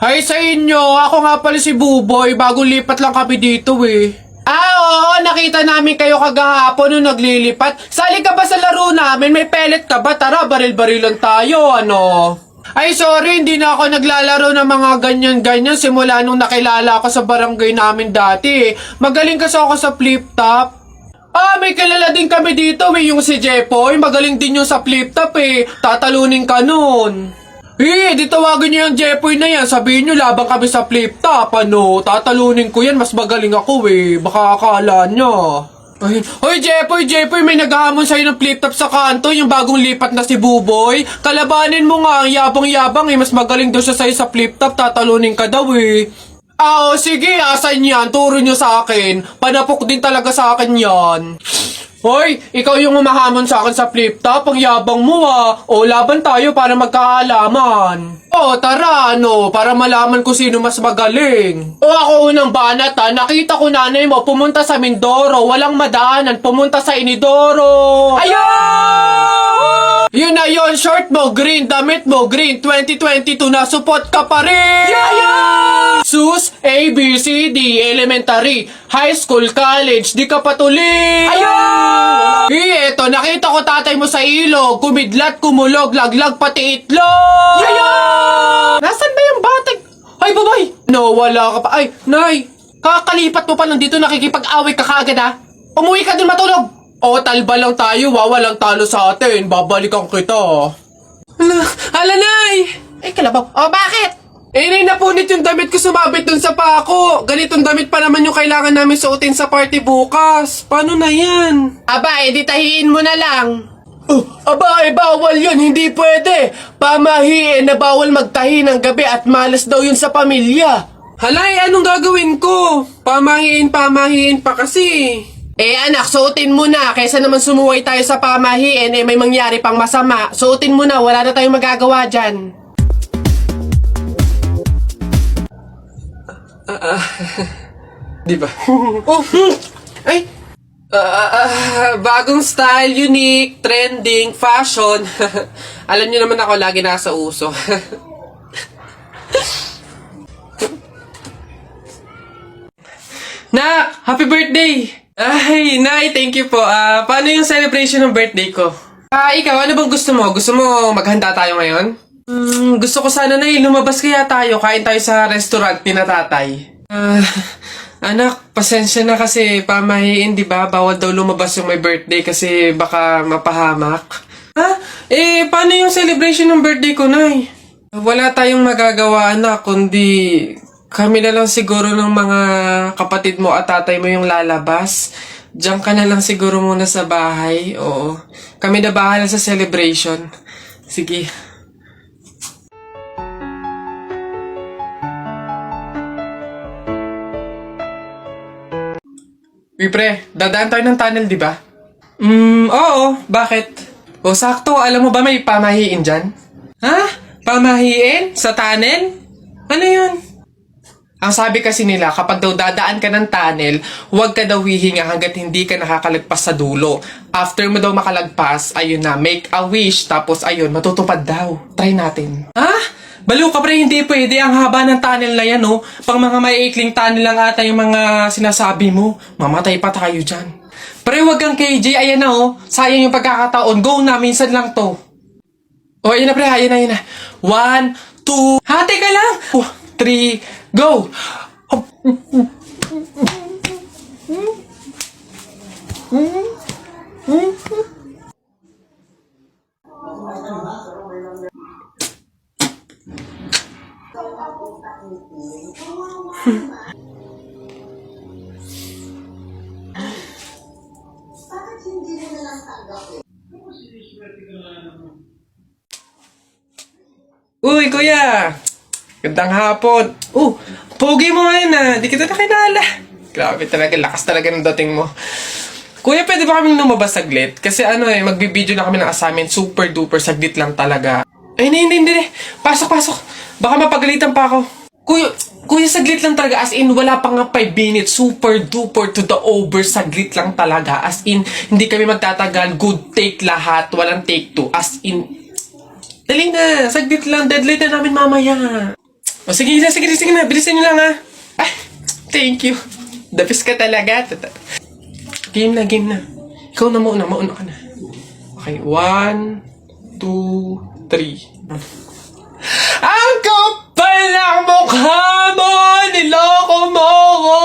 Hi sa inyo, ako nga pala si Buboy, bagong lipat lang kami dito eh. Oo, nakita namin kayo kagahapon nung naglilipat. Sali ka ba sa laro namin? May pellet ka ba? Tara, baril-barilan tayo, ano? Ay, sorry, hindi na ako naglalaro ng mga ganyan-ganyan simula nung nakilala ako sa barangay namin dati. Magaling kasi ako sa flip-top. May kilala din kami dito yung si Jepoy. Magaling din yung sa flip-top Tatalunin ka nun. Di tawagin niyo yung Jepoy na yan. Sabihin niyo labang kami sa flip-top, ano. Tatalunin ko yan, mas magaling ako Baka akala niya. Hoy Jepoy, may naghahamon sa'yo ng flip-top sa kanto, yung bagong lipat na si Buboy. Kalabanin mo nga, ang yabang-yabang mas magaling daw siya sa'yo sa flip-top, tatalunin ka daw sige, asan yan? Turo nyo sa akin. Panapok din talaga sa akin yan. Hoy, ikaw yung humahamon sa akin sa flip-top, ang yabang mo laban tayo para magkaalaman. Tara, para malaman ko sino mas magaling. Ako unang banat nakita ko nanay mo pumunta sa Mindoro, walang madaanan, pumunta sa Inidoro. Ayun! Yun na yun, short mo, green, damit mo, green, 2022 na, support ka pa rin! Sus, A, B, C, D, elementary, high school, college, di ka patuloy! Eto, nakita ko tatay mo sa ilog, kumidlat, kumulog, laglag, pati itlog! Nasaan ba yung batag? Ay, babay! No, wala ka pa. Ay, nay, kakalipat mo pa lang dito, nakikipag-away ka kaagad Umuwi ka din matulog! Talba lang tayo walang talo sa atin. Babalikan kita. Hala, nay! Kalabaw. Bakit? Nay, napunit yung damit ko sumabit dun sa pako. Ganitong damit pa naman yung kailangan namin suotin sa party bukas. Paano na yan? Di tahiin mo na lang. Bawal yun. Hindi pwede. Pamahiin na bawal magtahi ng gabi at malas daw yun sa pamilya. Halay, anong gagawin ko? Pamahiin pa kasi. Anak, suotin mo na. Kaysa naman sumuway tayo sa pamahiin, may mangyari pang masama. Suotin mo na, wala na tayong magagawa dyan. Diba? Bagong style, unique, trending, fashion. Alam niyo naman ako, lagi nasa uso. Nak, happy birthday! Ay, Nay, thank you po. Paano yung celebration ng birthday ko? Ikaw, ano bang gusto mo? Gusto mo maghanda tayo ngayon? Gusto ko sana, Nay, lumabas kaya tayo. Kain tayo sa restaurant ni na tatay. Anak, pasensya na kasi pamahiin, di ba? Bawal daw lumabas yung may birthday kasi baka mapahamak. Paano yung celebration ng birthday ko, Nay? Wala tayong magagawa, anak, kundi kami na lang siguro ng mga kapatid mo at tatay mo yung lalabas. Diyan ka na lang siguro muna sa bahay. Oo. Kami na bahala sa celebration. Sige. Pre, dadaan tayo ng tunnel, di ba? Oo. Bakit? Sakto. Alam mo ba may pamahiin dyan? Pamahiin? Sa tunnel? Ano yun? Ang sabi kasi nila, kapag daw dadaan ka ng tunnel, huwag ka daw hihinga hanggat hindi ka nakakalagpas sa dulo. After mo daw makalagpas, ayun na, make a wish, tapos ayun, matutupad daw. Try natin. Baliw ka pre, hindi pwede. Ang haba ng tunnel na yan, Pang mga maiikling tunnel lang ata yung mga sinasabi mo. Mamatay pa tayo dyan. Pre, huwag kang KJ, ayan na, Sayang yung pagkakataon. Go na, minsan lang to. Ayun na pre, ayun na. 1, 2, hati ka lang! 3, go! Uy, kuya! Gandang hapon. Pogi mo ngayon di kita nakilala. Grabe talaga, lakas talaga ng dating mo. Kuya, pwede ba kaming lumabas saglit? Kasi magbibideo na kami ng assignment, super duper, saglit lang talaga. Hindi. Pasok. Baka mapagalitan pa ako. Kuya, saglit lang talaga. As in, wala pa nga 5 minutes. Super duper to the over. Saglit lang talaga. As in, hindi kami magtatagal. Good take lahat. Walang take 2. As in, Dali na, saglit lang. Deadline na namin mamaya. O sige na. Bilisan nyo lang ha. Ay, thank you. The best ka talaga. Game na. Ikaw na mauna ka na. Okay, 1, 2, 3. Ang kapal ng mukha mo! Niloko mo ko!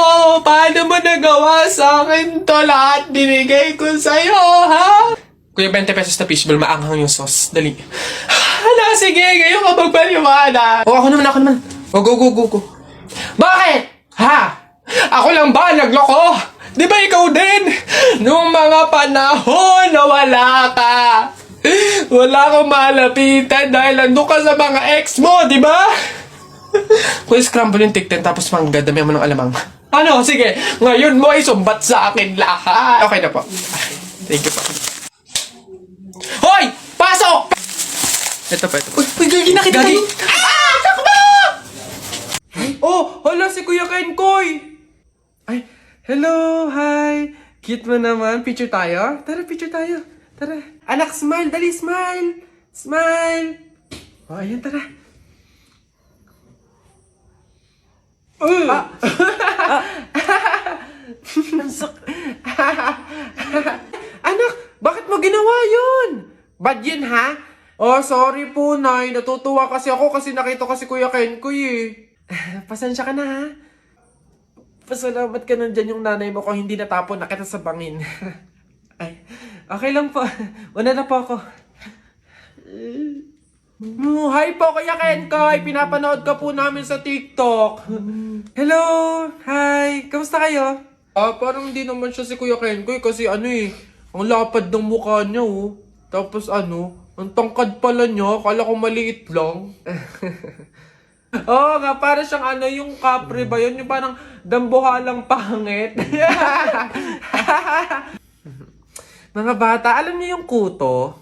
Paano mo nagawa sa akin to? Lahat binigay ko sa'yo, ha? Kuya, 20 pesos na fishball, maanghang yung sauce. Dali. Hala, sige, ngayon ka magpaliwanag. O, ako naman. O, go. Bakit? Ha? Ako lang ba nagloko? Di ba ikaw din? Nung mga panahon na wala ka. Wala kang malapitan dahil nandun ka sa mga ex mo, di ba? Kuya, scramble yung tikten tapos mangga, dami mo ng alamang. Ano? Sige, ngayon mo isumbat sa akin lahat. Okay na po. Thank you po. Hoy! Pasok! Ito po. Uy, gagi na kita. Gagi. Ah! Takbo! Oh, hala si Kuya Kenkoy. Ay, hello, hi. Cute mo naman. Picture tayo? Tara, picture tayo. Tara. Anak, smile. Dali, smile. Smile. O, ayan, tara. Anak, bakit mo ginawa yun? Bad yun, ha? Oh, sorry po, Nay. Natutuwa kasi ako kasi nakita ko si Kuya Kenkoy, eh. Pasensya ka na, ha? Pasalamat ka nandyan yung nanay mo kung hindi natapon na kita sa bangin. Ay, okay lang po. Una na po ako. Hi po, Kuya Kenkoy. Pinapanood ka po namin sa TikTok. Hello! Hi! Kamusta kayo? Parang hindi naman siya si Kuya Kenkoy kasi ang lapad ng mukha niya, oh. Tapos ang tangkad pala niya. Kala ko maliit lang. Oo nga, para siyang yung kapre ba yun? Yung parang dambuhalang pangit. Mga bata, alam niyo yung kuto?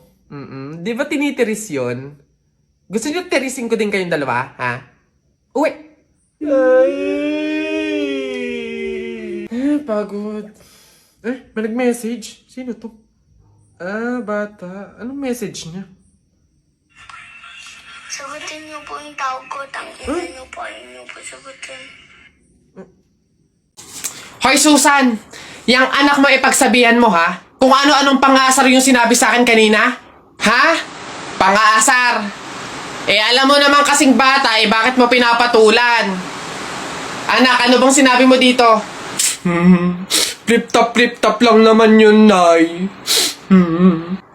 Di ba tinitiris yun? Gusto niyo tirisin ko din kayong dalawa, ha? Uwi! Pagod. May nag-message? Sino to? Bata. Anong message niya? Sagutin niyo po yung tawag ko. Tangina niyo po. Ayaw niyo po sagutin. Hoy, Susan! Yang anak mo ipagsabihan mo, ha? Kung ano-anong pangasar yung sinabi sa akin kanina? Ha? Pangasar! Alam mo naman kasing bata, bakit mo pinapatulan? Anak, ano bang sinabi mo dito? Flip-top lang naman yun, Nay.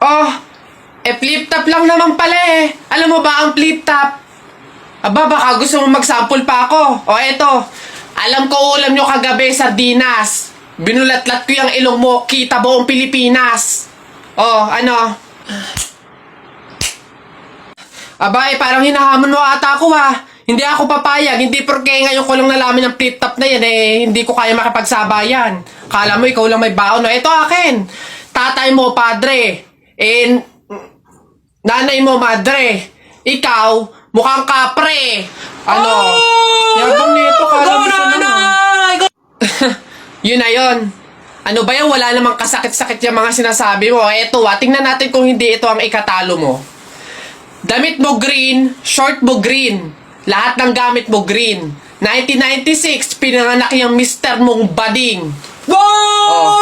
Oh, flip-top lang naman pala eh. Alam mo ba ang flip-top? Aba, baka gusto mo mag-sample pa ako. O eto, alam ko ulam nyo kagabi, sardinas. Binulatlat ko yung ilong mo, kita buong Pilipinas. Oh, ano? Aba, parang hinahamon mo ata ako ha. Hindi ako papayag, hindi porke ngayon ko lang nalaman ng flip-top na yan hindi ko kaya makipagsabayan. Kala mo ikaw lang may baon. No, ito akin. Tatay mo, padre. Nanay mo, madre. Ikaw, mukhang kapre. Ano? Yabang nito, kala mo siya naman. Yun na yun. Ano ba yan? Wala namang kasakit-sakit yung mga sinasabi mo. Eto tingnan natin kung hindi ito ang ikatalo mo. Damit mo green, short mo green. Lahat ng gamit mo green. 1996, pinanganak yung mister mong bading. Wow!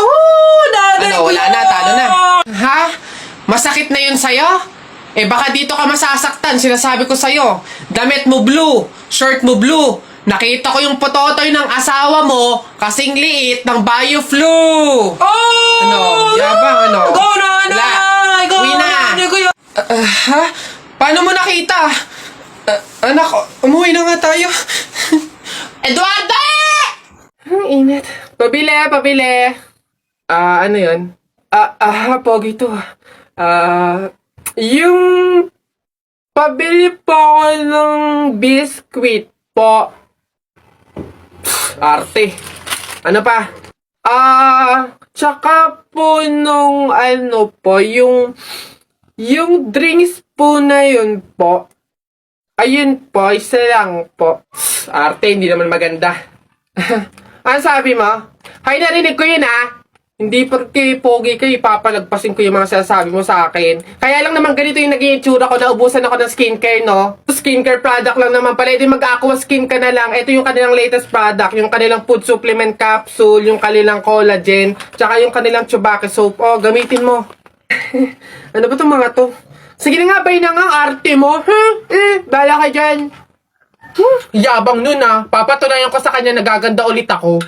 Ano, wala na, talo na. Ha? Masakit na yun sa'yo? Baka dito ka masasaktan, sinasabi ko sa'yo. Damit mo blue, shirt mo blue. Nakita ko yung pototoy ng asawa mo, kasing liit ng bio-flu. Ano? Yabang, ano? Go na, Wala. Go Uwi na. Ha? Paano mo nakita? Anak, umuwi na nga tayo. Eduardo! Ang init. Pabili. Ano yun? Pogi to. Yung pabili po ako ng biskwit po. Arte. Ano pa? Tsaka po nung yung drinks po na yun po. Ayun po, isa lang po. Arte, hindi naman maganda. Ano sabi mo? Hay, narinig ko yun ha. Hindi porque pogi ka, ipapalagpasin ko yung mga sinasabi mo sa akin. Kaya lang naman ganito yung naging itsura ko, naubusan ako ng skincare, no? Skincare product lang naman pala, edi mag-aqua skin ka na lang. Ito yung kanilang latest product, yung kanilang food supplement capsule, yung kanilang collagen, tsaka yung kanilang Chubaki soap. Oh, gamitin mo. Ano ba itong mga to? Sige na nga, bay na nga, ang arte mo. Bala ka dyan. Yabang nun ah. Papatunayan ko sa kanya nagaganda ulit ako.